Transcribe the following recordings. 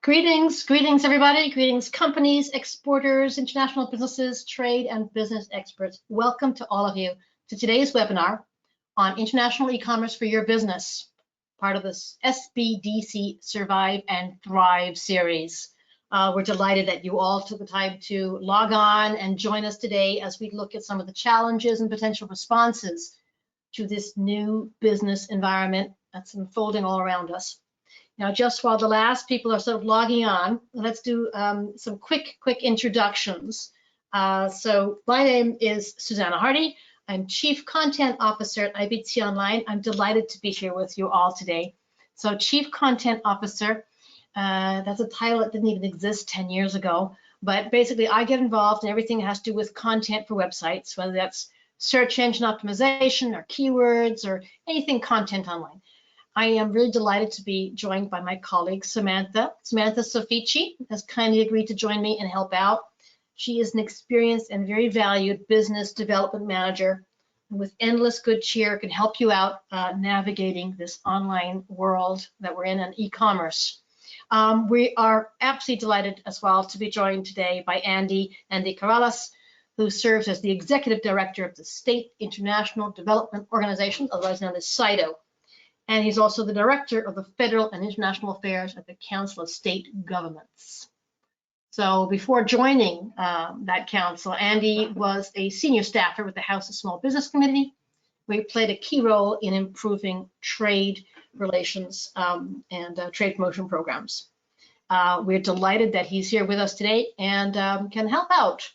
Greetings everybody, greetings companies, exporters, international businesses, trade and business experts. Welcome to all of you to today's webinar on international e-commerce for your business, part of this SBDC Survive and Thrive series. We're delighted that you all took the time to log on and join us today as we look at some of the challenges and potential responses to this new business environment that's unfolding all around us. Now, just while the last people are sort of logging on, let's do some quick introductions. So my name is Susanna Hardy. I'm Chief Content Officer at IBT Online. I'm delighted to be here with you all today. So Chief Content Officer, that's a title that didn't even exist 10 years ago, but basically I get involved in everything that has to do with content for websites, whether that's search engine optimization or keywords or anything content online. I am really delighted to be joined by my colleague, Samantha. Samantha Sofici has kindly agreed to join me and help out. She is an experienced and very valued business development manager with endless good cheer, can help you out navigating this online world that we're in e-commerce. We are absolutely delighted as well to be joined today by Andy Corrales, who serves as the Executive Director of the State International Development Organization, otherwise known as SIDO. And he's also the Director of the Federal and International Affairs at the Council of State Governments. So before joining that council, Andy was a senior staffer with the House of Small Business Committee, where he played a key role in improving trade relations and trade promotion programs. We're delighted that he's here with us today and can help out.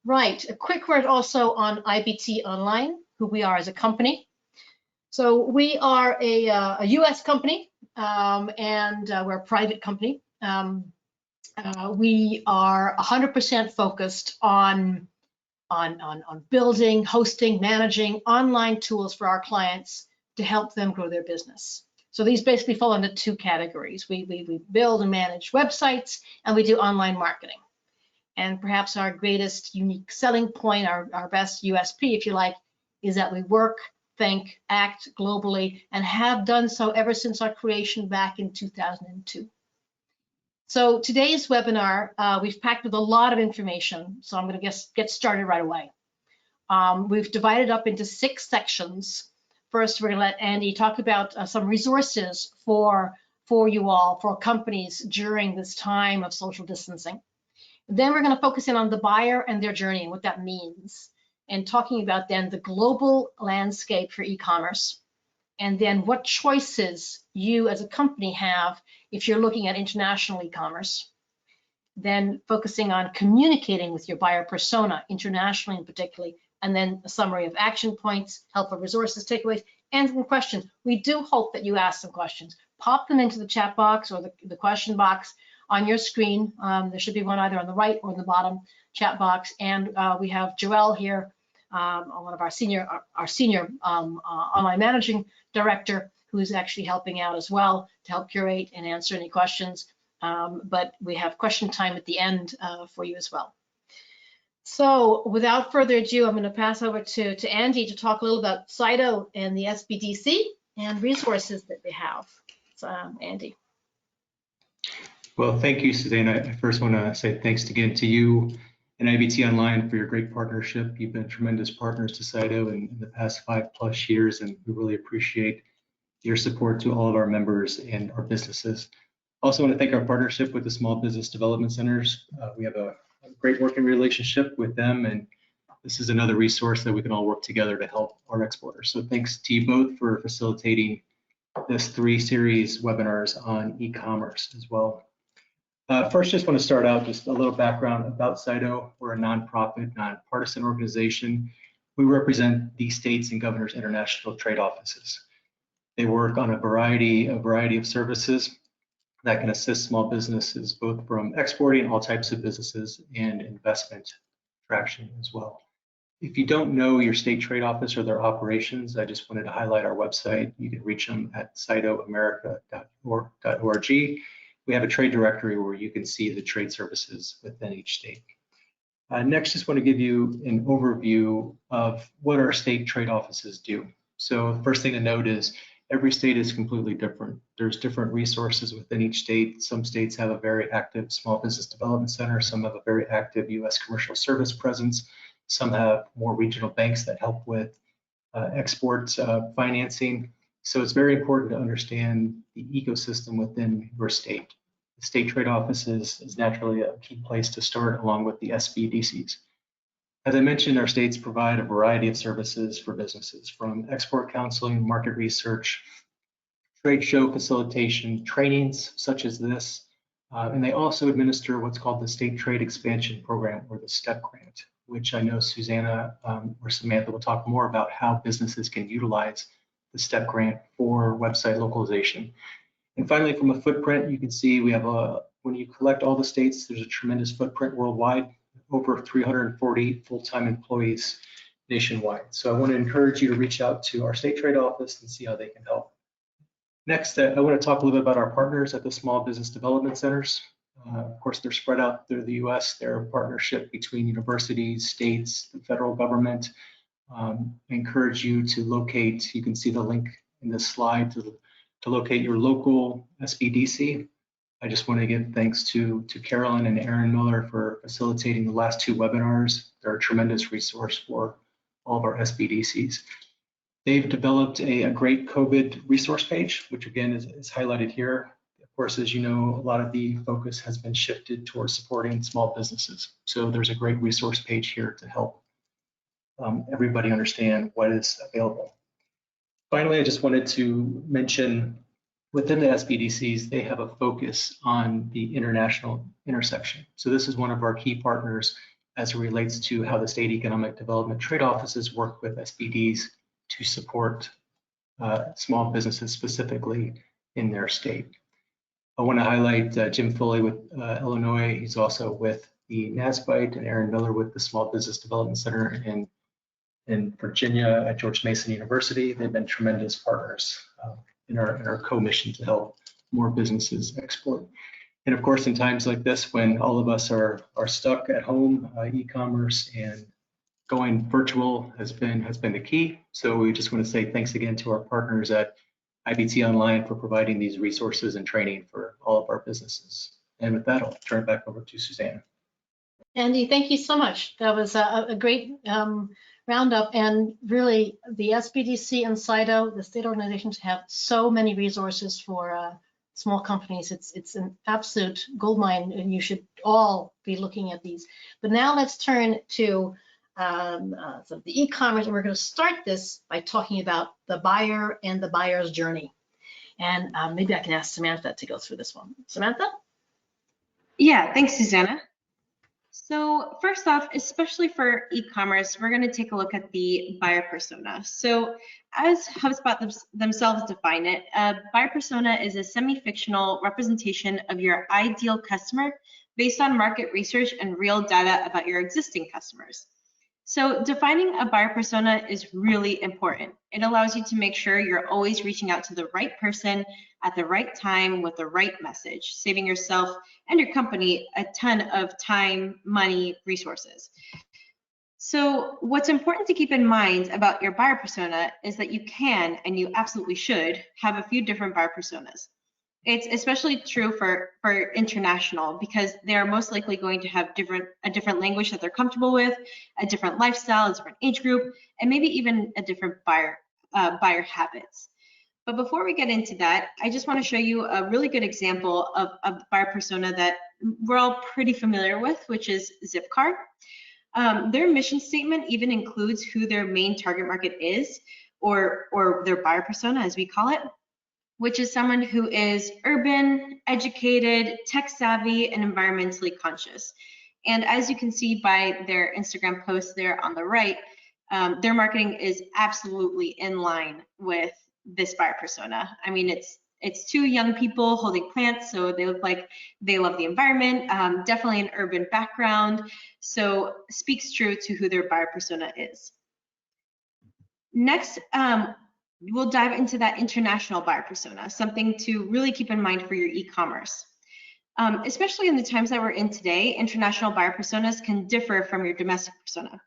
Right, a quick word also on IBT Online, who we are as a company. So we are a U.S. company and we're a private company. We are 100% focused on building, hosting, managing online tools for our clients to help them grow their business. So these basically fall into two categories. We build and manage websites, and we do online marketing. And perhaps our greatest unique selling point, our best USP, if you like, is that we work, think, act globally, and have done so ever since our creation back in 2002. So today's webinar, we've packed with a lot of information, so I'm going to get started right away. We've divided up into 6 sections. First, we're going to let Andy talk about some resources for you all, for companies during this time of social distancing. Then we're going to focus in on the buyer and their journey and what that means, and talking about then the global landscape for e-commerce, and then what choices you as a company have if you're looking at international e-commerce. Then focusing on communicating with your buyer persona, internationally and particularly, and then a summary of action points, helpful resources, takeaways, and some questions. We do hope that you ask some questions. Pop them into the chat box or the question box on your screen. There should be one either on the right or in the bottom chat box. And we have Joelle here, one of our senior online managing director, who's actually helping out as well to help curate and answer any questions. But we have question time at the end for you as well. So without further ado, I'm going to pass over to Andy to talk a little about SIDO and the SBDC and resources that they have. So, Andy. Well, thank you, Susanna. I first want to say thanks again to you and IBT Online for your great partnership. You've been tremendous partners to SIDO in the past 5+ years, and we really appreciate your support to all of our members and our businesses. Also want to thank our partnership with the Small Business Development Centers. We have a great working relationship with them, and this is another resource that we can all work together to help our exporters. So thanks to you both for facilitating this 3 series webinars on e-commerce as well. First, just want to start out just a little background about SIDO. We're a nonprofit, nonpartisan organization. We represent the states and governors' international trade offices. They work on a variety of services that can assist small businesses, both from exporting all types of businesses and investment traction as well. If you don't know your state trade office or their operations, I just wanted to highlight our website. You can reach them at sidoamerica.org. We have a trade directory where you can see the trade services within each state. Next, just want to give you an overview of what our state trade offices do. So the first thing to note is every state is completely different. There's different resources within each state. Some states have a very active small business development center. Some have a very active U.S. commercial service presence. Some have more regional banks that help with export financing. So it's very important to understand the ecosystem within your state. The state trade offices is naturally a key place to start, along with the SBDCs. As I mentioned, our states provide a variety of services for businesses, from export counseling, market research, trade show facilitation, trainings such as this, and they also administer what's called the State Trade Expansion Program, or the STEP grant, which I know Susanna or Samantha will talk more about how businesses can utilize the STEP grant for website localization. And finally, from a footprint, you can see we have when you collect all the states, there's a tremendous footprint worldwide, over 340 full-time employees nationwide. So I want to encourage you to reach out to our state trade office and see how they can help. Next, I want to talk a little bit about our partners at the Small Business Development Centers. Of course, they're spread out through the U.S. They're a partnership between universities, states, the federal government. I encourage you to locate, you can see the link in this slide to locate your local SBDC. I just want to give thanks to Carolyn and Aaron Miller for facilitating the last 2 webinars. They're a tremendous resource for all of our SBDCs. They've developed a great COVID resource page, which again is highlighted here. Of course, as you know, a lot of the focus has been shifted towards supporting small businesses. So there's a great resource page here to help everybody understand what is available. Finally, I just wanted to mention within the SBDCs, they have a focus on the international intersection. So this is one of our key partners as it relates to how the state economic development trade offices work with SBDs to support small businesses specifically in their state. I want to highlight Jim Foley with Illinois. He's also with the NASBITE, and Aaron Miller with the Small Business Development Center in Virginia at George Mason University. They've been tremendous partners in our co-mission to help more businesses export. And of course, in times like this, when all of us are stuck at home, e-commerce and going virtual has been the key. So we just want to say thanks again to our partners at IBT Online for providing these resources and training for all of our businesses. And with that, I'll turn it back over to Susanna. Andy, thank you so much. That was a great roundup, and really the SBDC and CITO, the state organizations, have so many resources for small companies. It's an absolute goldmine, and you should all be looking at these. But now let's turn to the e-commerce, and we're going to start this by talking about the buyer and the buyer's journey. And maybe I can ask Samantha to go through this one. Samantha? Yeah, thanks, Susanna. So first off, especially for e-commerce, we're going to take a look at the buyer persona. So as HubSpot themselves define it, a buyer persona is a semi-fictional representation of your ideal customer based on market research and real data about your existing customers. So defining a buyer persona is really important. It allows you to make sure you're always reaching out to the right person at the right time with the right message, saving yourself and your company a ton of time, money, resources. So what's important to keep in mind about your buyer persona is that you can, and you absolutely should, have a few different buyer personas. It's especially true for international, because they're most likely going to have a different language that they're comfortable with, a different lifestyle, a different age group, and maybe even a different buyer habits. But before we get into that, I just want to show you a really good example of a buyer persona that we're all pretty familiar with, which is Zipcar. Their mission statement even includes who their main target market is, or their buyer persona, as we call it, which is someone who is urban, educated, tech savvy, and environmentally conscious. And as you can see by their Instagram post there on the right, their marketing is absolutely in line with this buyer persona. I mean, it's 2 young people holding plants, so they look like they love the environment, definitely an urban background, so speaks true to who their buyer persona is. Next, we'll dive into that international buyer persona, something to really keep in mind for your e-commerce. Especially in the times that we're in today, international buyer personas can differ from your domestic persona.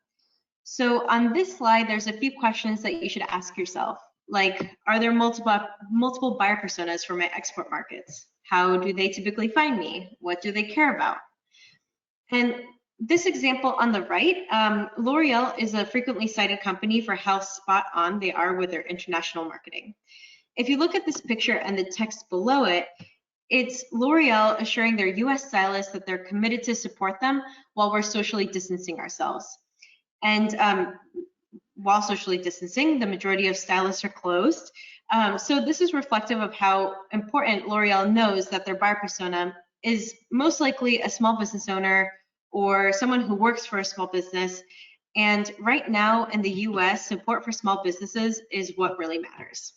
So on this slide, there's a few questions that you should ask yourself. Like, are there multiple buyer personas for my export markets? How do they typically find me? What do they care about? And this example on the right, L'Oreal is a frequently cited company for how spot on they are with their international marketing. If you look at this picture and the text below it, it's L'Oreal assuring their US stylists that they're committed to support them while we're socially distancing ourselves. And while socially distancing, the majority of stylists are closed. So this is reflective of how important L'Oreal knows that their buyer persona is most likely a small business owner or someone who works for a small business. And right now in the US, support for small businesses is what really matters.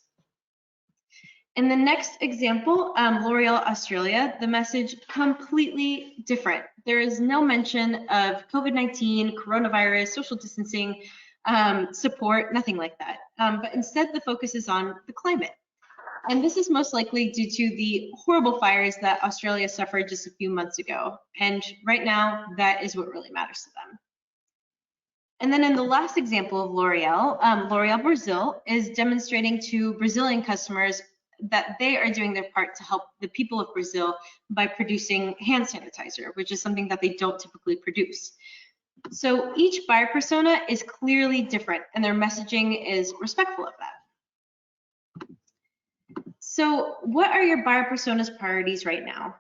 In the next example, L'Oreal Australia, the message completely different. There is no mention of COVID-19, coronavirus, social distancing, support, nothing like that. But instead, the focus is on the climate. And this is most likely due to the horrible fires that Australia suffered just a few months ago. And right now, that is what really matters to them. And then in the last example of L'Oreal, L'Oreal Brazil is demonstrating to Brazilian customers that they are doing their part to help the people of Brazil by producing hand sanitizer, which is something that they don't typically produce. So each buyer persona is clearly different and their messaging is respectful of that. So what are your buyer persona's priorities right now?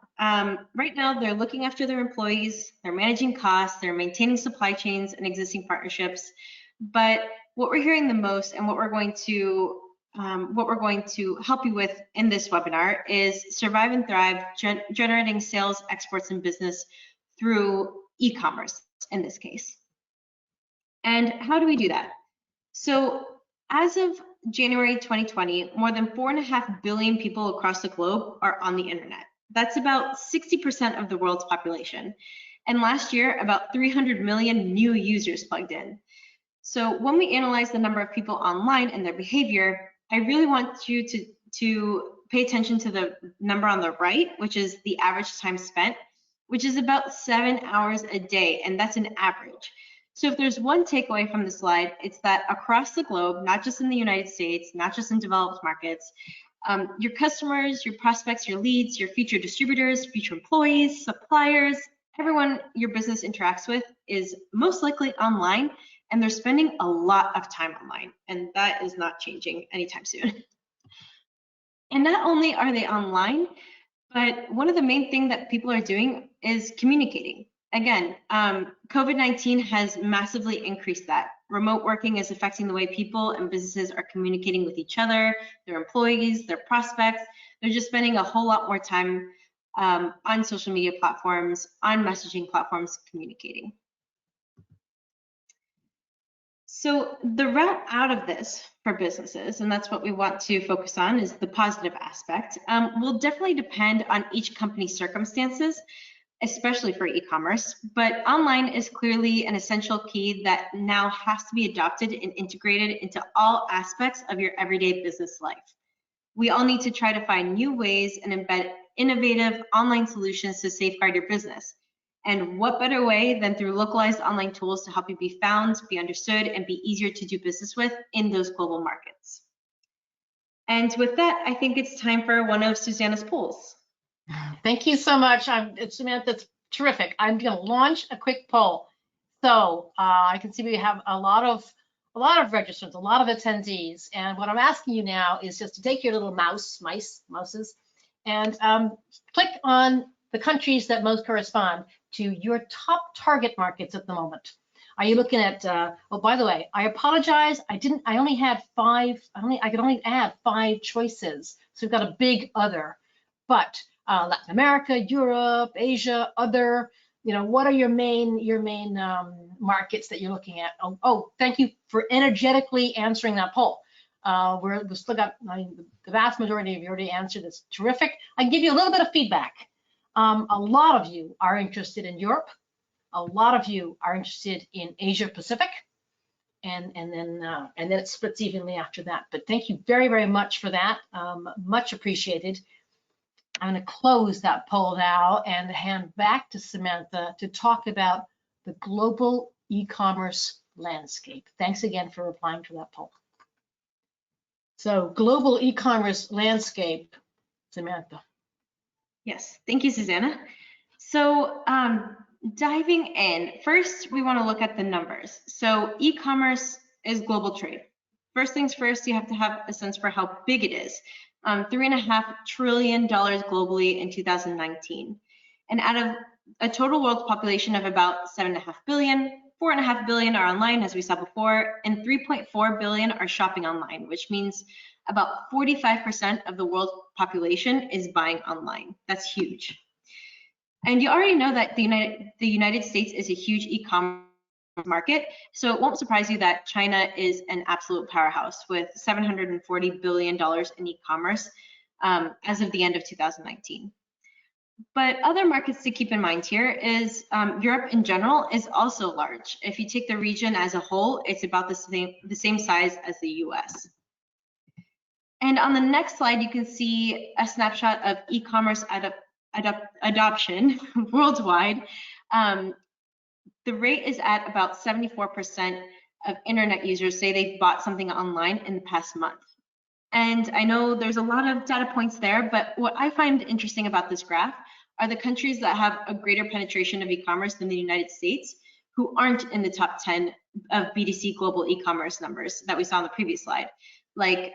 Right now, they're looking after their employees, they're managing costs, they're maintaining supply chains and existing partnerships. But what we're hearing the most and what we're going to help you with in this webinar is survive and thrive, generating sales, exports, and business through e-commerce in this case. And how do we do that? So as of January 2020, more than 4.5 billion people across the globe are on the internet. That's about 60% of the world's population. And last year, about 300 million new users plugged in. So when we analyze the number of people online and their behavior, I really want you to pay attention to the number on the right, which is the average time spent, which is about 7 hours a day, and that's an average. So if there's one takeaway from the slide, it's that across the globe, not just in the United States, not just in developed markets, your customers, your prospects, your leads, your future distributors, future employees, suppliers, everyone your business interacts with is most likely online, and they're spending a lot of time online, and that is not changing anytime soon. And not only are they online, but one of the main things that people are doing is communicating. Again, COVID-19 has massively increased that. Remote working is affecting the way people and businesses are communicating with each other, their employees, their prospects. They're just spending a whole lot more time on social media platforms, on messaging platforms, communicating. So the route out of this for businesses, and that's what we want to focus on, is the positive aspect, will definitely depend on each company's circumstances, especially for e-commerce, but online is clearly an essential key that now has to be adopted and integrated into all aspects of your everyday business life. We all need to try to find new ways and embed innovative online solutions to safeguard your business. And what better way than through localized online tools to help you be found, be understood, and be easier to do business with in those global markets. And with that, I think it's time for one of Susanna's polls. Thank you so much. Samantha, that's terrific. I'm going to launch a quick poll. So I can see we have a lot of registrants, a lot of attendees. And what I'm asking you now is just to take your little mouses, and click on the countries that most correspond to your top target markets at the moment. Are you looking at, oh, by the way, I apologize. I could only add 5 choices. So we've got a big other, but Latin America, Europe, Asia, other, what are your main markets that you're looking at? Oh, thank you for energetically answering that poll. We've still got, the vast majority of you already answered. It's terrific. I can give you a little bit of feedback. A lot of you are interested in Europe. A lot of you are interested in Asia Pacific, and then it splits evenly after that. But thank you very, very much for that. Much appreciated. I'm going to close that poll now and hand back to Samantha to talk about the global e-commerce landscape. Thanks again for replying to that poll. So global e-commerce landscape, Samantha. Yes, thank you, Susanna. So diving in, first we want to look at the numbers. So e-commerce is global trade. First things first, you have to have a sense for how big it is. $3.5 trillion globally in 2019. And out of a total world population of about 7.5 billion, 4.5 billion are online, as we saw before, and 3.4 billion are shopping online, which means about 45% of the world population is buying online. That's huge. And you already know that the United States is a huge e-commerce market, so it won't surprise you that China is an absolute powerhouse with $740 billion in e-commerce as of the end of 2019. But other markets to keep in mind here is Europe in general is also large. If you take the region as a whole, it's about the same size as the US. And on the next slide, you can see a snapshot of e-commerce adoption worldwide. The rate is at about 74% of internet users say they've bought something online in the past month. And I know there's a lot of data points there, but what I find interesting about this graph are the countries that have a greater penetration of e-commerce than the United States, who aren't in the top 10 of B2C global e-commerce numbers that we saw on the previous slide, like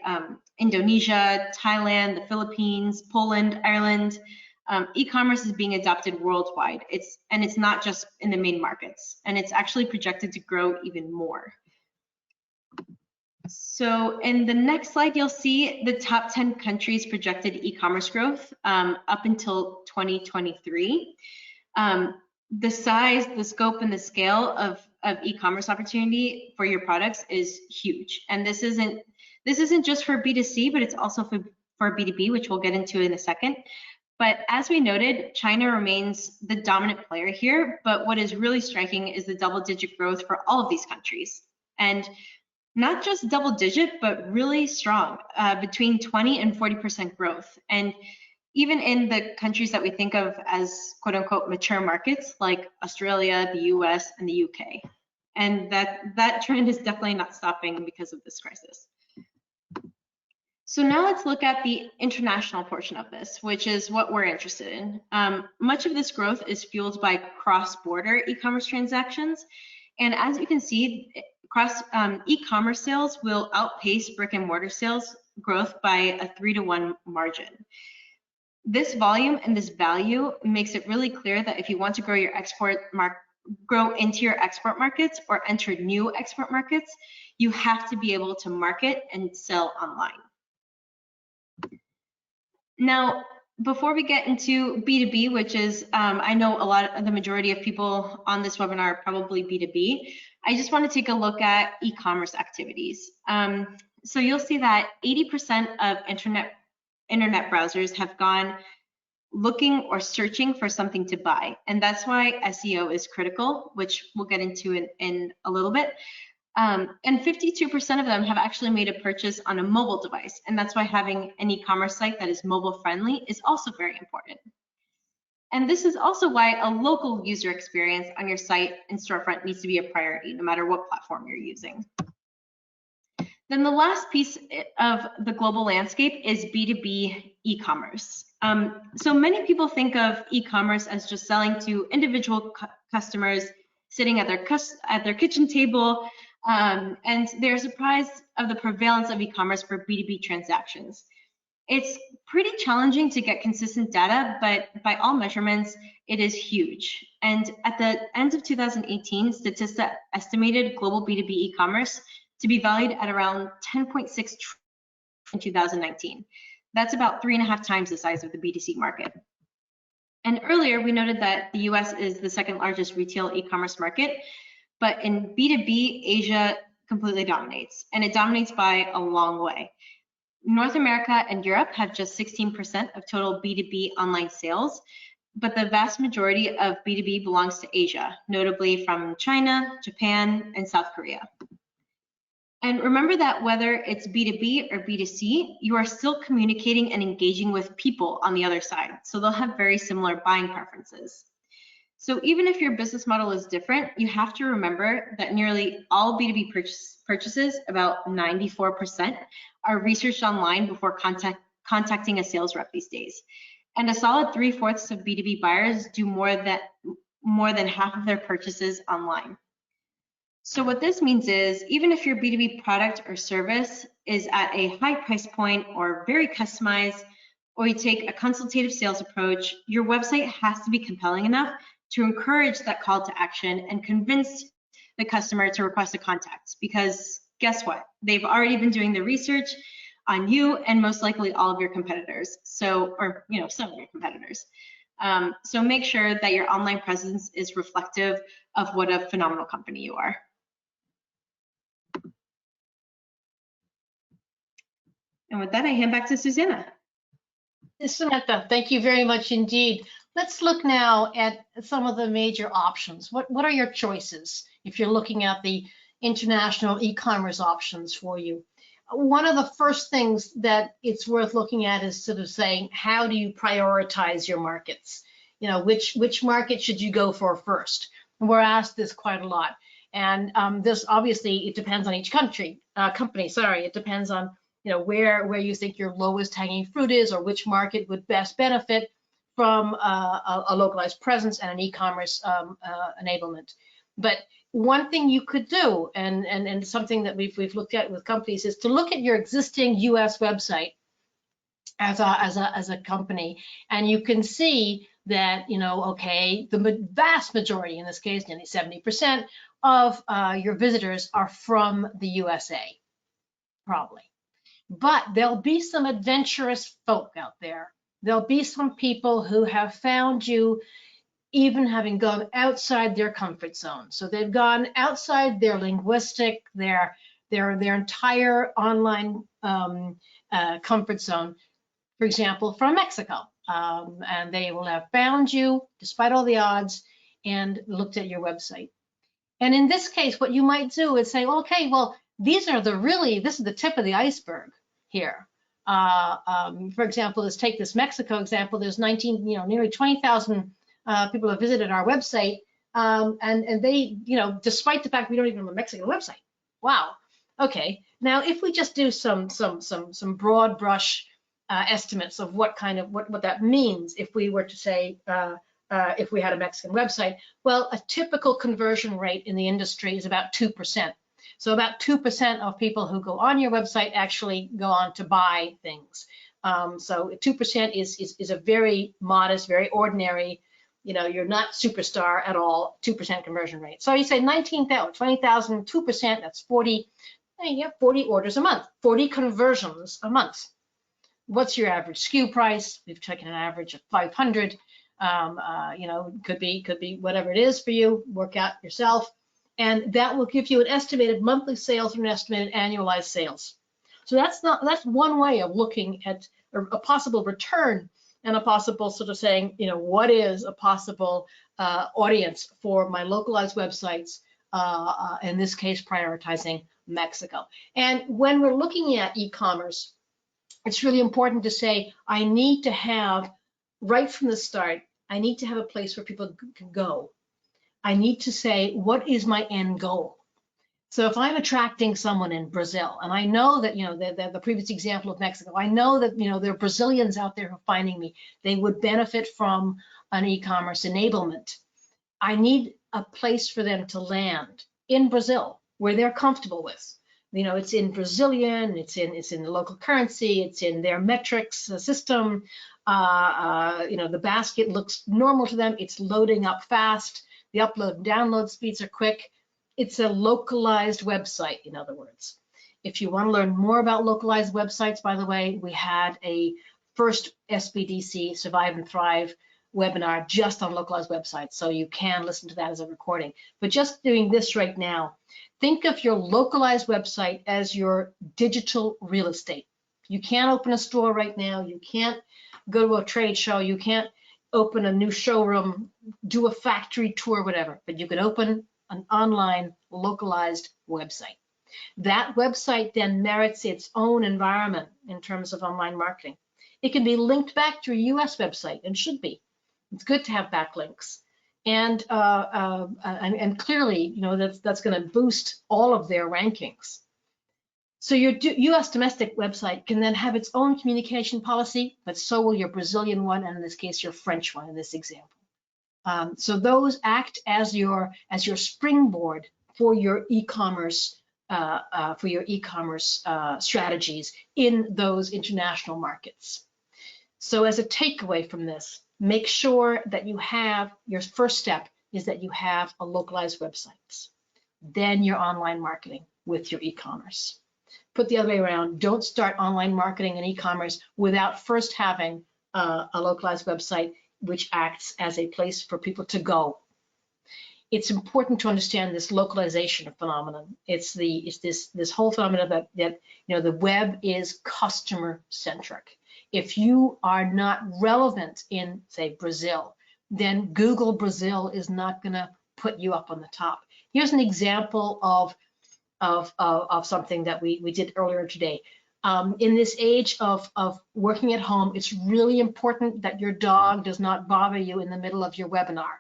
Indonesia, Thailand, the Philippines, Poland, Ireland. E-commerce is being adopted worldwide. It's not just in the main markets, and it's actually projected to grow even more. So in the next slide, you'll see the top 10 countries projected e-commerce growth up until 2023. The size, the scope, and the scale of e-commerce opportunity for your products is huge. And this isn't just for B2C, but it's also for B2B, which we'll get into in a second. But as we noted, China remains the dominant player here, but what is really striking is the double-digit growth for all of these countries. And not just double-digit, but really strong, between 20 and 40% growth. And even in the countries that we think of as quote-unquote mature markets, like Australia, the US, and the UK. And that trend is definitely not stopping because of this crisis. So now let's look at the international portion of this, which is what we're interested in. Much of this growth is fueled by cross-border e-commerce transactions. And as you can see, e-commerce sales will outpace brick and mortar sales growth by a 3-to-1 margin. This volume and this value makes it really clear that if you want to grow your grow into your export markets or enter new export markets, you have to be able to market and sell online. Now, before we get into B2B, which is, I know the majority of people on this webinar are probably B2B, I just want to take a look at e-commerce activities. So you'll see that 80% of internet browsers have gone looking or searching for something to buy. And that's why SEO is critical, which we'll get into in a little bit. And 52% of them have actually made a purchase on a mobile device. And that's why having an e-commerce site that is mobile friendly is also very important. And this is also why a local user experience on your site and storefront needs to be a priority, no matter what platform you're using. Then the last piece of the global landscape is B2B e-commerce. So many people think of e-commerce as just selling to individual customers sitting at their kitchen table, and they're surprised of the prevalence of e-commerce for B2B transactions. It's pretty challenging to get consistent data, but by all measurements, it is huge. And at the end of 2018, Statista estimated global B2B e-commerce to be valued at around 10.6 trillion in 2019. That's about 3.5 times the size of the B2C market. And earlier, we noted that the US is the second largest retail e-commerce market, but in B2B, Asia completely dominates, and it dominates by a long way. North America and Europe have just 16% of total B2B online sales, but the vast majority of B2B belongs to Asia, notably from China, Japan, and South Korea. And remember that whether it's B2B or B2C, you are still communicating and engaging with people on the other side, so they'll have very similar buying preferences. So even if your business model is different, you have to remember that nearly all B2B purchases, about 94%, are researched online before contacting a sales rep these days. And a solid 3/4 of B2B buyers do more than half of their purchases online. So what this means is, even if your B2B product or service is at a high price point or very customized, or you take a consultative sales approach, your website has to be compelling enough to encourage that call to action and convince the customer to request a contact. Because guess what? They've already been doing the research on you and most likely all of your competitors. So, or some of your competitors. So make sure that your online presence is reflective of what a phenomenal company you are. And with that, I hand back to Susanna. Samantha, thank you very much indeed. Let's look now at some of the major options. What are your choices if you're looking at the international e-commerce options for you? One of the first things that it's worth looking at is sort of saying, how do you prioritize your markets? Which market should you go for first? And we're asked this quite a lot. And this obviously, it depends on each company. It depends on where you think your lowest hanging fruit is, or which market would best benefit from a localized presence and an e-commerce enablement. But one thing you could do, and something that we've looked at with companies, is to look at your existing US website as a company, and you can see that okay, the vast majority, in this case nearly 70% of your visitors are from the USA, probably. But there'll be some adventurous folk out there. There'll be some people who have found you even having gone outside their comfort zone. So they've gone outside their linguistic, their entire online comfort zone, for example, from Mexico. And they will have found you despite all the odds and looked at your website. And in this case, what you might do is say, okay, well, this is the tip of the iceberg here. For example, let's take this Mexico example. There's nearly 20,000 people have visited our website, and they, despite the fact we don't even have a Mexican website. Wow. Okay. Now, if we just do some broad brush estimates of what that means, if we were to say if we had a Mexican website, well, a typical conversion rate in the industry is about 2%. So about 2% of people who go on your website actually go on to buy things. So 2% is a very modest, very ordinary, you're not superstar at all, 2% conversion rate. So you say 19,000, 20,000, 2%, that's 40, you have 40 orders a month, 40 conversions a month. What's your average SKU price? We've taken an average of 500. Could be whatever it is for you, work out yourself. And that will give you an estimated monthly sales and an estimated annualized sales. So that's one way of looking at a possible return and a possible sort of saying, what is a possible audience for my localized websites, in this case, prioritizing Mexico. And when we're looking at e-commerce, it's really important to say, I need to have, right from the start, I need to have a place where people can go. I need to say, what is my end goal? So if I'm attracting someone in Brazil, and I know that, the previous example of Mexico, I know that, there are Brazilians out there who are finding me, they would benefit from an e-commerce enablement. I need a place for them to land in Brazil where they're comfortable with. It's in Brazilian, it's in the local currency, it's in their metrics system. The basket looks normal to them. It's loading up fast. The upload and download speeds are quick. It's a localized website, in other words. If you want to learn more about localized websites, by the way, we had a first SBDC Survive and Thrive webinar just on localized websites, so you can listen to that as a recording. But just doing this right now, think of your localized website as your digital real estate. You can't open a store right now. You can't go to a trade show. You can't open a new showroom, do a factory tour, whatever, but you can open an online localized website. That website then merits its own environment in terms of online marketing. It can be linked back to a US website, and should be. It's good to have backlinks. And clearly, you know, that's going to boost all of their rankings. So your U.S. domestic website can then have its own communication policy, but so will your Brazilian one, and in this case, your French one in this example. So those act as your springboard for your e-commerce strategies in those international markets. So as a takeaway from this, make sure that you have, your first step is that you have a localized website. Then your online marketing with your e-commerce. Put the other way around, don't start online marketing and e-commerce without first having a localized website which acts as a place for people to go. It's important to understand this localization phenomenon. It's this whole phenomenon that you know, the web is customer centric. If you are not relevant in, say, Brazil, then Google Brazil is not going to put you up on the top. Here's an example of something that we did earlier today. In this age of working at home, it's really important that your dog does not bother you in the middle of your webinar.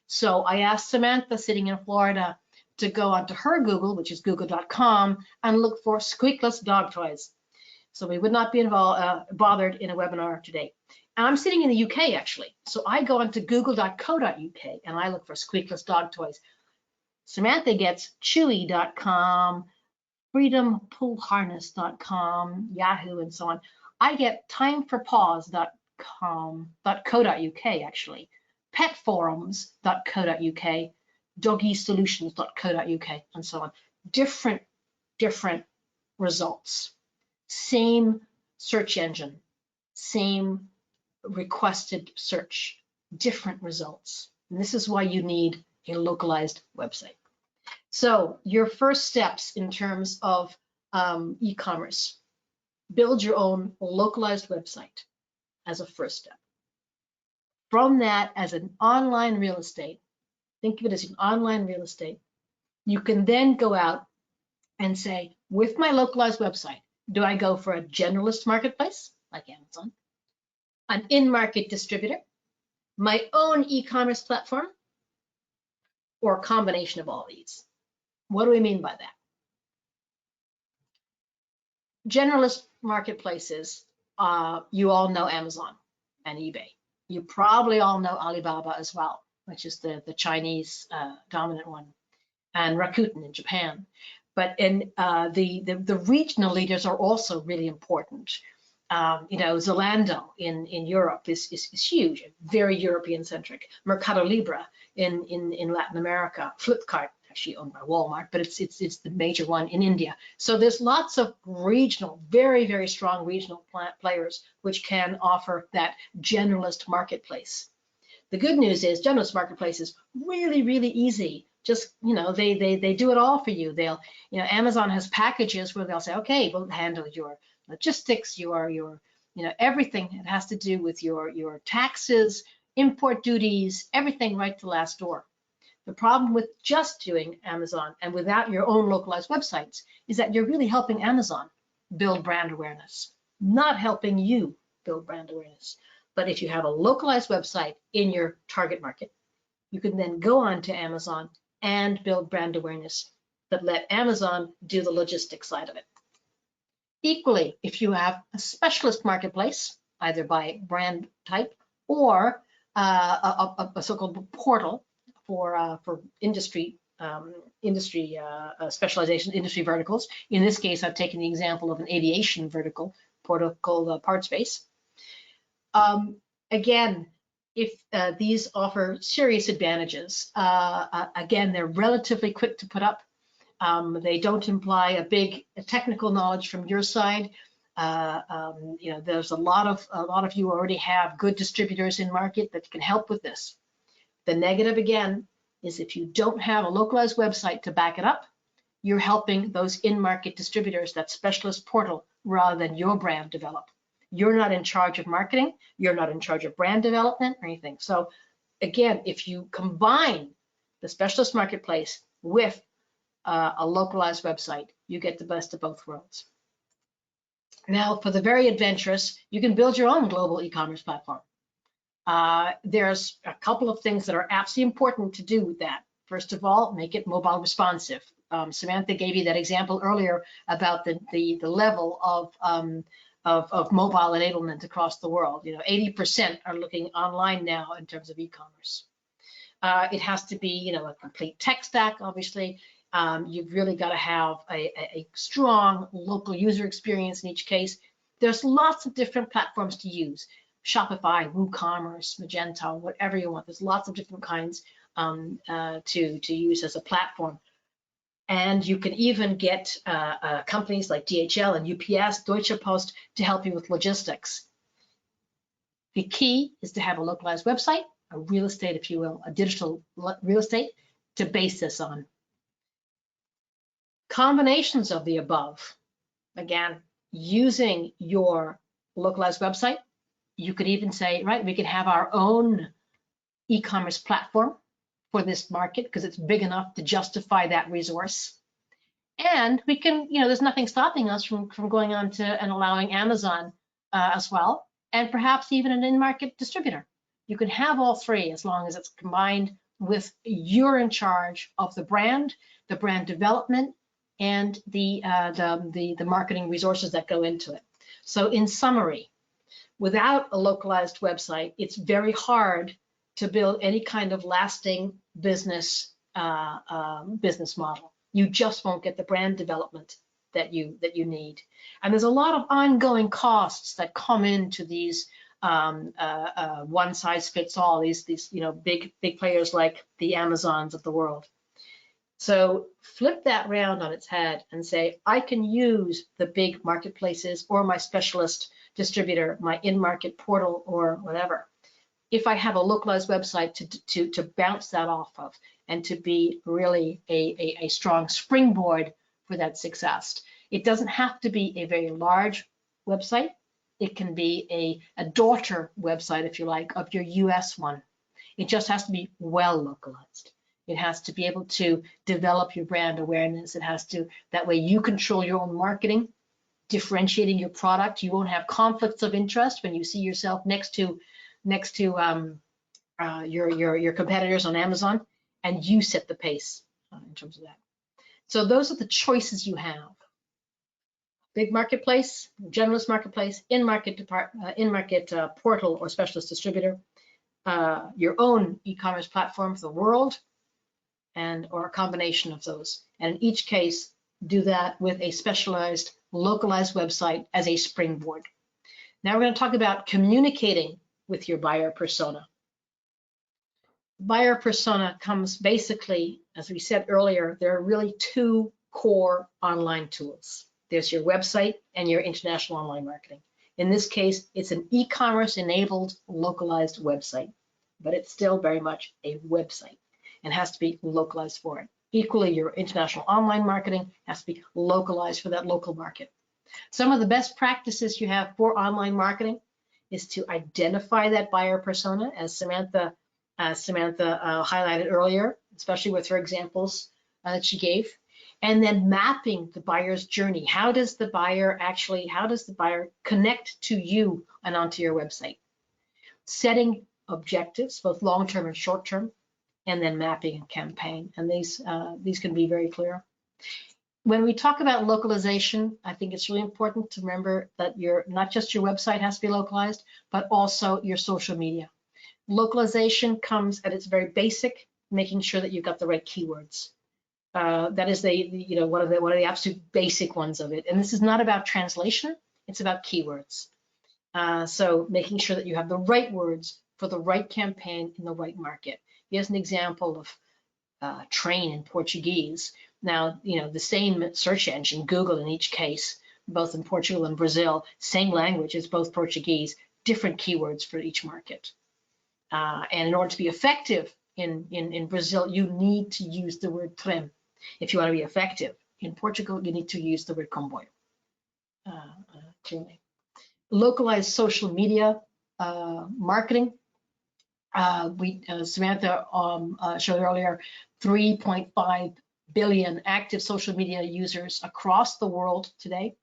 So I asked Samantha, sitting in Florida, to go onto her Google, which is google.com, and look for squeakless dog toys. So we would not be bothered in a webinar today. And I'm sitting in the UK, actually. So I go onto google.co.uk and I look for squeakless dog toys. Samantha gets chewy.com, freedompoolharness.com, Yahoo, and so on. I get timeforpaws.co.uk, actually, petforums.co.uk, doggysolutions.co.uk, and so on. Different results. Same search engine, same requested search, different results. And this is why you need a localized website. So your first steps in terms of e-commerce, build your own localized website as a first step. From that, as an online real estate, think of it as an online real estate, you can then go out and say, with my localized website, do I go for a generalist marketplace like Amazon, an in-market distributor, my own e-commerce platform, or a combination of all these? What do we mean by that? Generalist marketplaces, you all know Amazon and eBay. You probably all know Alibaba as well, which is the Chinese dominant one, and Rakuten in Japan. But in the regional leaders are also really important. You know, Zalando in Europe is huge, very European centric. Mercado Libre in Latin America, Flipkart, actually owned by Walmart, but it's the major one in India. So there's lots of regional, very strong regional players which can offer that generalist marketplace. The good news is generalist marketplace is really easy. Just, you know, they do it all for you. They'll, you know, Amazon has packages where they'll say, okay, we'll handle your logistics, your you know, everything that has to do with your taxes, import duties, everything right to last door. The problem with just doing Amazon and without your own localized websites is that you're really helping Amazon build brand awareness, not helping you build brand awareness. But if you have a localized website in your target market, you can then go on to Amazon and build brand awareness, but let Amazon do the logistics side of it. Equally, if you have a specialist marketplace, either by brand type or a so-called portal for industry specialization, industry verticals. In this case, I've taken the example of an aviation vertical portal called PartSpace. Again, if these offer serious advantages, again, they're relatively quick to put up. They don't imply a big technical knowledge from your side. You know, there's a lot of you already have good distributors in market that can help with this. The negative, again, is if you don't have a localized website to back it up, you're helping those in-market distributors, that specialist portal, rather than your brand develop. You're not in charge of marketing. You're not in charge of brand development or anything. So again, if you combine the specialist marketplace with a localized website, you get the best of both worlds. Now, for the very adventurous, you can build your own global e-commerce platform. There's a couple of things that are absolutely important to do with that. First of all, make it mobile responsive. Samantha gave you that example earlier about the level of mobile enablement across the world. 80% are looking online now in terms of e-commerce. It has to be, a complete tech stack, obviously. You've really got to have a strong local user experience in each case. There's lots of different platforms to use. Shopify, WooCommerce, Magento, whatever you want. There's lots of different kinds to use as a platform. And you can even get companies like DHL and UPS, Deutsche Post to help you with logistics. The key is to have a localized website, a real estate, if you will, a digital real estate to base this on. Combinations of the above, again, using your localized website, you could even say, right, we could have our own e-commerce platform for this market because it's big enough to justify that resource. And we can, there's nothing stopping us from going on to and allowing Amazon as well, and perhaps even an in-market distributor. You can have all three as long as it's combined with you're in charge of the brand development, and the marketing resources that go into it. So in summary, without a localized website, it's very hard to build any kind of lasting business model. You just won't get the brand development that you need. And there's a lot of ongoing costs that come into these one size fits all, these big players like the Amazons of the world. So flip that round on its head and say, I can use the big marketplaces or my specialist distributor, my in-market portal or whatever, if I have a localized website to bounce that off of and to be really a strong springboard for that success. It doesn't have to be a very large website. It can be a daughter website, if you like, of your US one. It just has to be well localized. It has to be able to develop your brand awareness. It has to, that way you control your own marketing, differentiating your product. You won't have conflicts of interest when you see yourself next to your competitors on Amazon, and you set the pace in terms of that. So those are the choices you have. Big marketplace, generalist marketplace, in-market portal or specialist distributor, your own e-commerce platform for the world, or a combination of those. And in each case, do that with a specialized, localized website as a springboard. Now we're going to talk about communicating with your buyer persona. Buyer persona comes basically, as we said earlier, there are really two core online tools. There's your website and your international online marketing. In this case, it's an e-commerce enabled localized website, but it's still very much a website and has to be localized for it. Equally, your international online marketing has to be localized for that local market. Some of the best practices you have for online marketing is to identify that buyer persona, as Samantha highlighted earlier, especially with her examples that she gave, and then mapping the buyer's journey. How does the buyer connect to you and onto your website? Setting objectives, both long-term and short-term, and then mapping a campaign. And these can be very clear. When we talk about localization, I think it's really important to remember that not just your website has to be localized, but also your social media. Localization comes at its very basic, making sure that you've got the right keywords. That is one of the absolute basic ones of it. And this is not about translation, it's about keywords. So making sure that you have the right words for the right campaign in the right market. Here's an example of train in Portuguese. Now, the same search engine, Google in each case, both in Portugal and Brazil, same language as both Portuguese, different keywords for each market. And in order to be effective in Brazil, you need to use the word trem. If you want to be effective in Portugal, you need to use the word comboio. Clearly. Localized social media marketing. Samantha showed earlier 3.5 billion active social media users across the world today.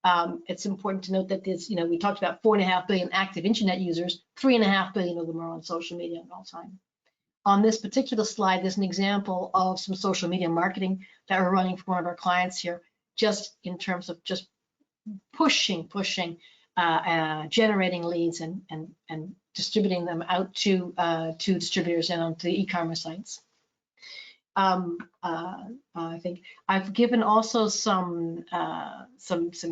It's important to note that this, we talked about 4.5 billion active internet users, 3.5 billion of them are on social media at all time. On this particular slide, there's an example of some social media marketing that we're running for one of our clients here, just in terms of just pushing, generating leads and distributing them out to distributors and onto the e-commerce sites. I think I've given also some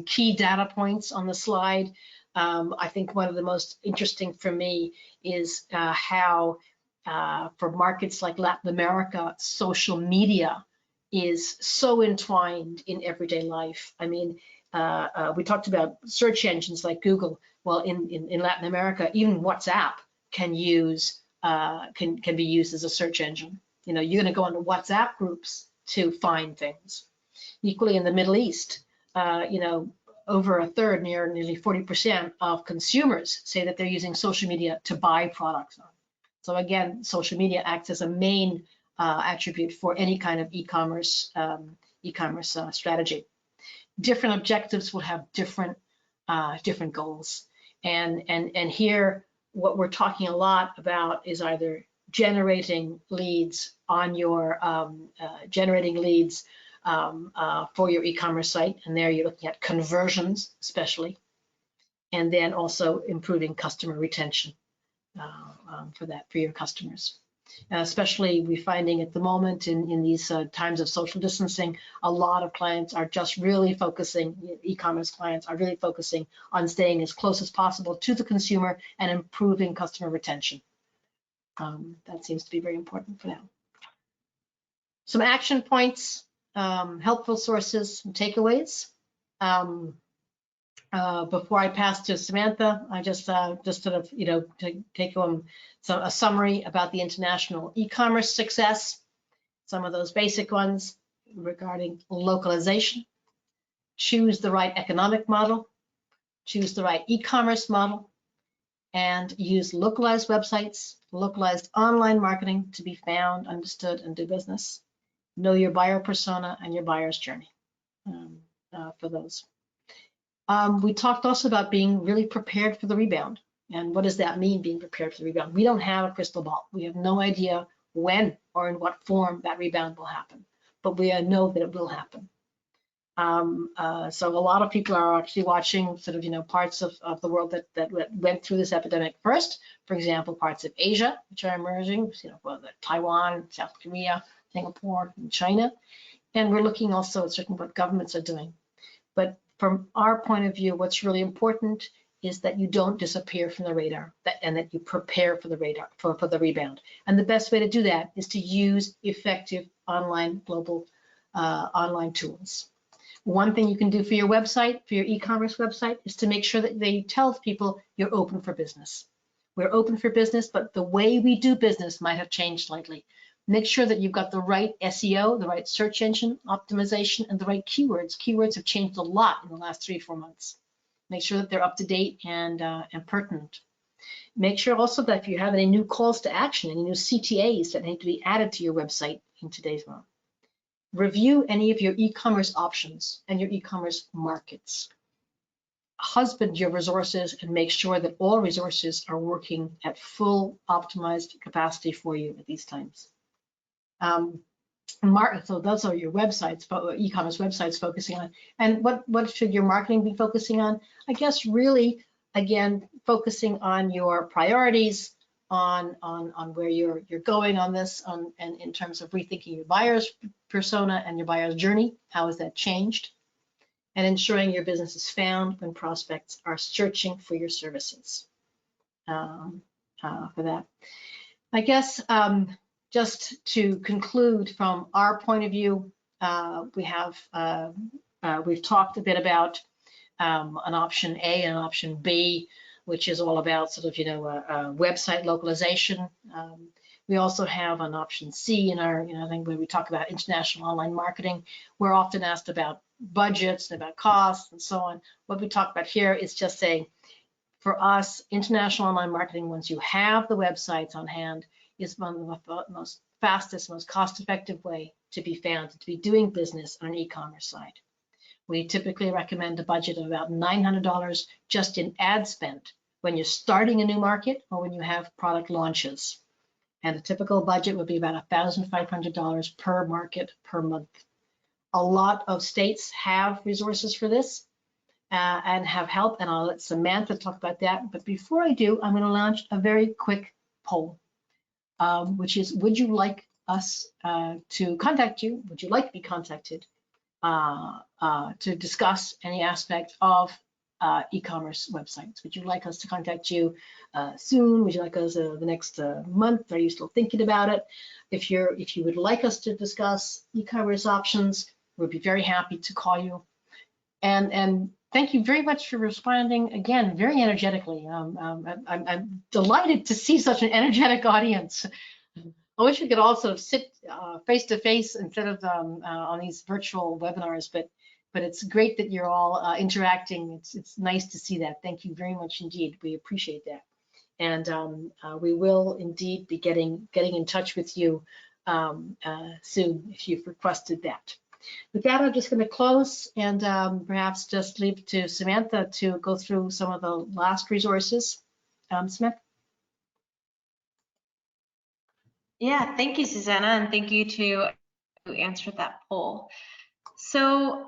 key data points on the slide. I think one of the most interesting for me is how for markets like Latin America, social media is so entwined in everyday life. I mean, we talked about search engines like Google. Well, in Latin America, even WhatsApp can be used as a search engine. You're going to go into WhatsApp groups to find things. Equally in the Middle East, over a third, nearly 40% of consumers say that they're using social media to buy products. So again, social media acts as a main attribute for any kind of e-commerce strategy. Different objectives will have different goals, and here what we're talking a lot about is either generating leads on your for your e-commerce site, and there you're looking at conversions especially, and then also improving customer retention for your customers. Especially we're finding at the moment in these times of social distancing, a lot of clients are just really focusing, e-commerce clients are really focusing on staying as close as possible to the consumer and improving customer retention. That seems to be very important for now. Some action points, helpful sources, some takeaways. Before I pass to Samantha, I just sort of, to take home a summary about the international e-commerce success. Some of those basic ones regarding localization. Choose the right economic model. Choose the right e-commerce model. And use localized websites, localized online marketing to be found, understood, and do business. Know your buyer persona and your buyer's journey for those. We talked also about being really prepared for the rebound. And what does that mean, being prepared for the rebound? We don't have a crystal ball. We have no idea when or in what form that rebound will happen, but we know that it will happen. So a lot of people are actually watching sort of, parts of the world that went through this epidemic first. For example, parts of Asia, which are emerging, Taiwan, South Korea, Singapore, and China. And we're looking also at certain what governments are doing. But from our point of view, what's really important is that you don't disappear from the radar, and that you prepare for the radar, for the rebound. And the best way to do that is to use effective online global online tools. One thing you can do for your website, for your e-commerce website, is to make sure that they tell people you're open for business. We're open for business, but the way we do business might have changed slightly. Make sure that you've got the right SEO, the right search engine optimization, and the right keywords. Keywords have changed a lot in the last 3 or 4 months. Make sure that they're up to date and pertinent. Make sure also that if you have any new calls to action, any new CTAs that need to be added to your website in today's world. Review any of your e-commerce options and your e-commerce markets. Husband your resources and make sure that all resources are working at full optimized capacity for you at these times. So those are your websites, e-commerce websites focusing on. And what should your marketing be focusing on? I guess really, again, focusing on your priorities, on where you're going on this, and in terms of rethinking your buyer's persona and your buyer's journey. How has that changed? And ensuring your business is found when prospects are searching for your services. For that, I guess just to conclude from our point of view, we've talked a bit about an option A and an option B, which is all about sort of, website localization. We also have an option C in our, I think when we talk about international online marketing, we're often asked about budgets and about costs and so on. What we talk about here is just saying, for us, international online marketing, once you have the websites on hand, is one of the most fastest, most cost-effective way to be found, to be doing business on an e-commerce site. We typically recommend a budget of about $900 just in ad spend when you're starting a new market or when you have product launches. And a typical budget would be about $1,500 per market per month. A lot of states have resources for this and have help, and I'll let Samantha talk about that. But before I do, I'm going to launch a very quick poll, which is, would you like us to contact you? Would you like to be contacted to discuss any aspect of e-commerce websites? Would you like us to contact you soon? Would you like us the next month? Are you still thinking about it? If you would like us to discuss e-commerce options, we'd be very happy to call you. And thank you very much for responding again, very energetically. I'm delighted to see such an energetic audience. I wish we could also sit face to face instead of on these virtual webinars, but it's great that you're all interacting. It's nice to see that. Thank you very much indeed. We appreciate that. And we will indeed be getting in touch with you soon if you've requested that. With that, I'm just going to close and perhaps just leave to Samantha to go through some of the last resources. Samantha? Yeah, thank you, Susanna, and thank you to who answered that poll. So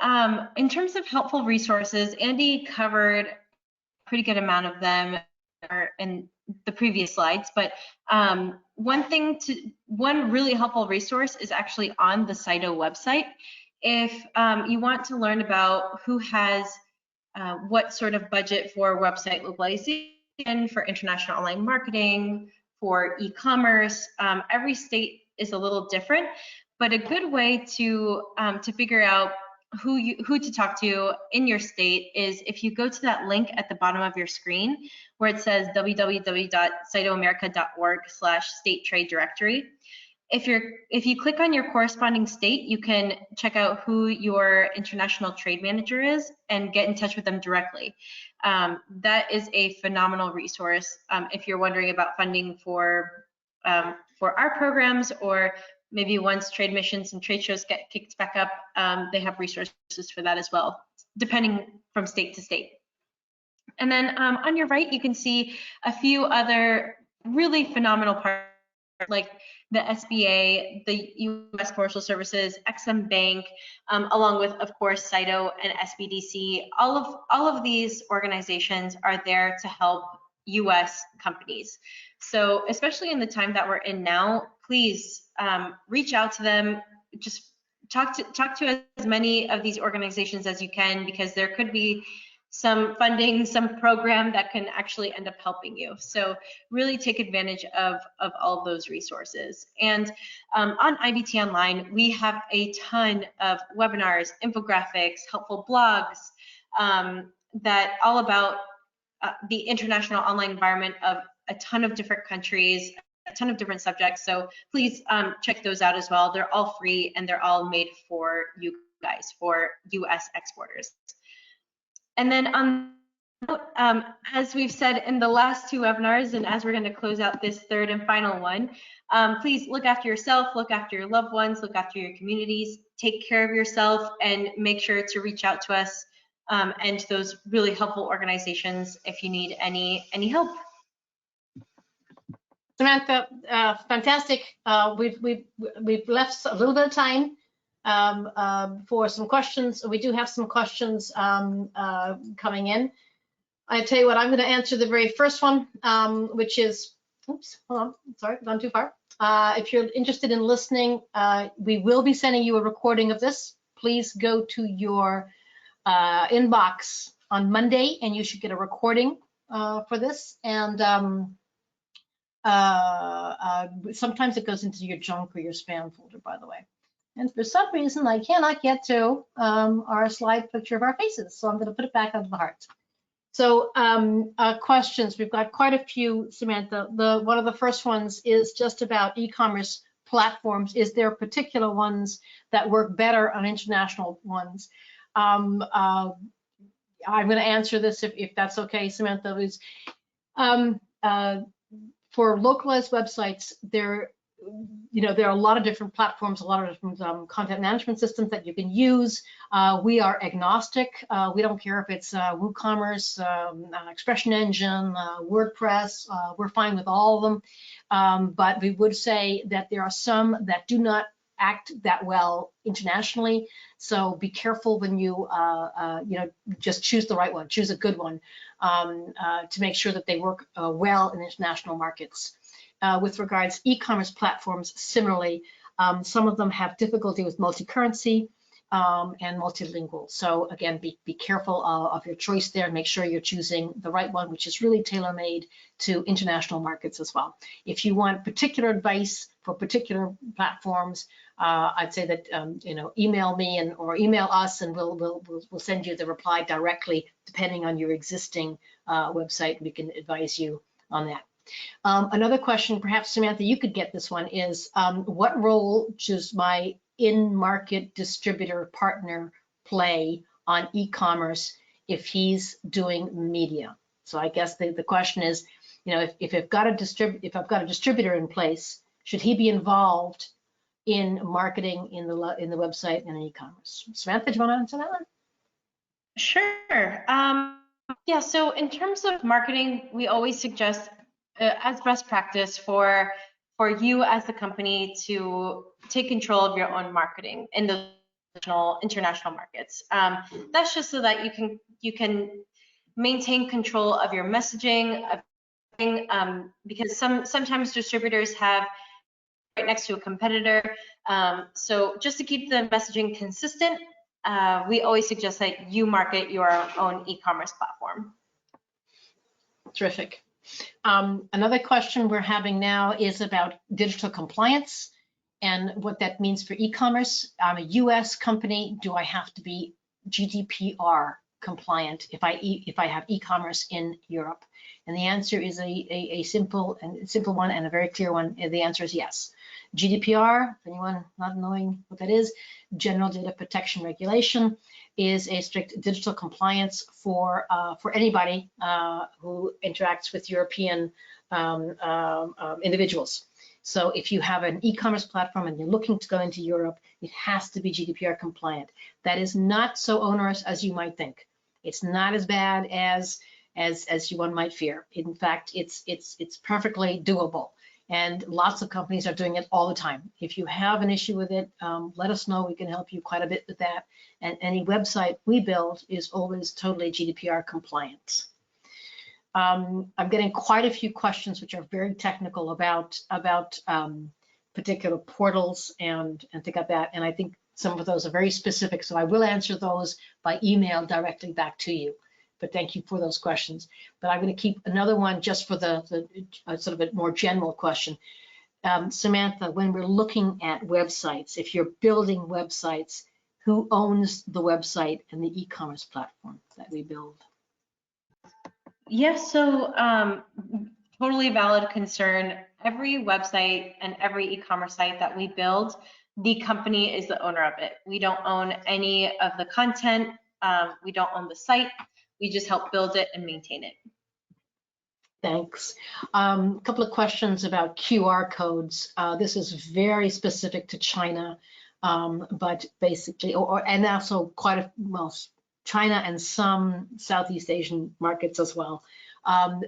in terms of helpful resources, Andy covered a pretty good amount of them in the previous slides, but one really helpful resource is actually on the CITO website. If you want to learn about who has what sort of budget for website localization, for international online marketing, for e-commerce, every state is a little different, but a good way to figure out who to talk to in your state is if you go to that link at the bottom of your screen where it says www.citoamerica.org/state trade directory. If you click on your corresponding state, you can check out who your international trade manager is and get in touch with them directly. That is a phenomenal resource if you're wondering about funding for our programs, or maybe once trade missions and trade shows get kicked back up, they have resources for that as well, depending from state to state. And then on your right, you can see a few other really phenomenal parts, like the SBA, the U.S. Commercial Services, Exim Bank, along with, of course, CITO and SBDC. All of these organizations are there to help U.S. companies. So especially in the time that we're in now, please reach out to them. Just talk to as many of these organizations as you can, because there could be some funding, some program that can actually end up helping you. So really take advantage of all of those resources. And on IBT Online, we have a ton of webinars, infographics, helpful blogs that all about the international online environment of a ton of different countries, a ton of different subjects. So please check those out as well. They're all free and they're all made for you guys, for US exporters. And then as we've said in the last two webinars, and as we're going to close out this third and final one, please look after yourself, look after your loved ones, look after your communities, take care of yourself, and make sure to reach out to us and to those really helpful organizations if you need any help. Samantha, fantastic. We've left a little bit of time for some questions. We do have some questions coming in. I tell you what, I'm going to answer the very first one, which is, oops, hold on, sorry, gone too far. If you're interested in listening, we will be sending you a recording of this. Please go to your inbox on Monday, and you should get a recording for this. And sometimes it goes into your junk or your spam folder, by the way. And for some reason, I cannot get to our slide picture of our faces, so I'm going to put it back onto the heart. So questions, we've got quite a few, Samantha. One of the first ones is just about e-commerce platforms. Is there particular ones that work better on international ones? I'm going to answer this if that's okay, Samantha. For localized websites, there are a lot of different platforms, a lot of different content management systems that you can use. We are agnostic. We don't care if it's WooCommerce, Expression Engine, WordPress. We're fine with all of them. But we would say that there are some that do not act that well internationally. So be careful when you, just choose the right one, choose a good one to make sure that they work well in international markets. With regards e-commerce platforms, similarly, some of them have difficulty with multi-currency and multilingual. So again, be careful of your choice there and make sure you're choosing the right one, which is really tailor-made to international markets as well. If you want particular advice for particular platforms, I'd say that email me or email us, and we'll send you the reply directly, depending on your existing website. We can advise you on that. Another question, perhaps Samantha, you could get this one, is what role does my in-market distributor partner play on e-commerce if he's doing media? So I guess the question is, if I've got a distributor in place, should he be involved in marketing in the website and in e-commerce? Samantha, do you want to answer that one? Sure. Yeah. So in terms of marketing, we always suggest as best practice for you as the company to take control of your own marketing in the international markets. That's just so that you can maintain control of your messaging, because sometimes distributors have right next to a competitor. So just to keep the messaging consistent, we always suggest that you market your own e-commerce platform. Terrific. Another question we're having now is about digital compliance and what that means for e-commerce. I'm a US company. Do I have to be GDPR compliant if I have e-commerce in Europe? And the answer is a simple one and a very clear one. The answer is yes. GDPR, for anyone not knowing what that is, General Data Protection Regulation, is a strict digital compliance for anybody who interacts with European individuals. So if you have an e-commerce platform and you're looking to go into Europe, it has to be GDPR compliant. That is not so onerous as you might think. It's not as bad as one might fear. In fact, it's perfectly doable. And lots of companies are doing it all the time. If you have an issue with it, let us know. We can help you quite a bit with that. And any website we build is always totally GDPR compliant. I'm getting quite a few questions which are very technical about particular portals and things like that. And I think some of those are very specific. So I will answer those by email directly back to you. But thank you for those questions. But I'm going to keep another one just for the sort of a more general question. Samantha, when we're looking at websites, if you're building websites, who owns the website and the e-commerce platform that we build? Yes, so totally valid concern. Every website and every e-commerce site that we build, the company is the owner of it. We don't own any of the content. We don't own the site. We just help build it and maintain it. Thanks. A couple of questions about QR codes. This is very specific to China, but basically, and also China and some Southeast Asian markets as well.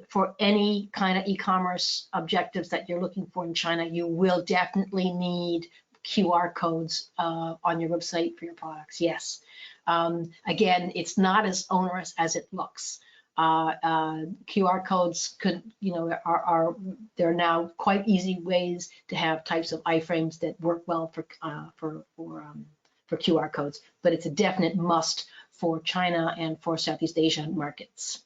For any kind of e-commerce objectives that you're looking for in China, you will definitely need QR codes on your website for your products. Yes. Again, it's not as onerous as it looks. QR codes could, there are now quite easy ways to have types of iframes that work well for QR codes, but it's a definite must for China and for Southeast Asian markets.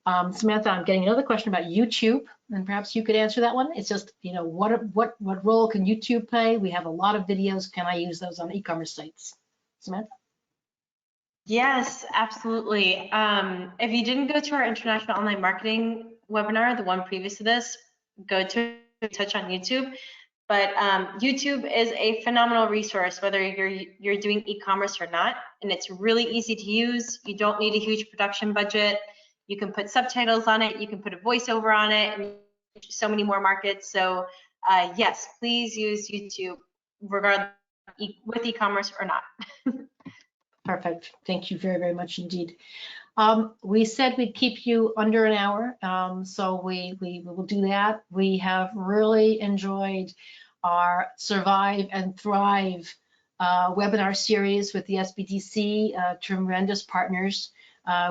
Samantha, I'm getting another question about YouTube, and perhaps you could answer that one. It's just, what role can YouTube play? We have a lot of videos. Can I use those on e-commerce sites? Samantha? Yes, absolutely. If you didn't go to our International Online Marketing webinar, the one previous to this, go to touch on YouTube. But YouTube is a phenomenal resource, whether you're doing e-commerce or not, and it's really easy to use. You don't need a huge production budget. You can put subtitles on it. You can put a voiceover on it, and so many more markets. So yes, please use YouTube, regardless with e-commerce or not. Perfect. Thank you very, very much indeed. We said we'd keep you under an hour, so we will do that. We have really enjoyed our Survive and Thrive webinar series with the SBDC, tremendous partners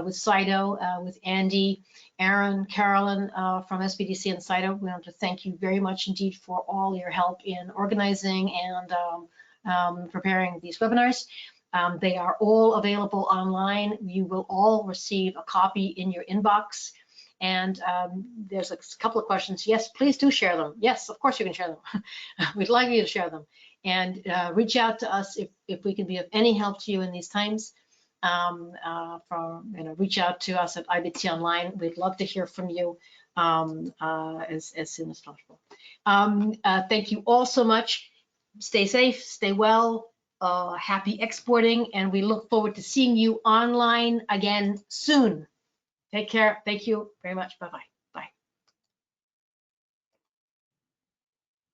with Cido, with Andy, Aaron, Carolyn from SBDC and Cido. We want to thank you very much indeed for all your help in organizing and preparing these webinars. They are all available online. You will all receive a copy in your inbox. And there's a couple of questions. Yes, please do share them. Yes, of course you can share them. We'd like you to share them. And reach out to us if we can be of any help to you in these times. Reach out to us at IBT Online. We'd love to hear from you as soon as possible. Thank you all so much. Stay safe, stay well. Happy exporting, and we look forward to seeing you online again soon. Take care. Thank you very much. Bye-bye.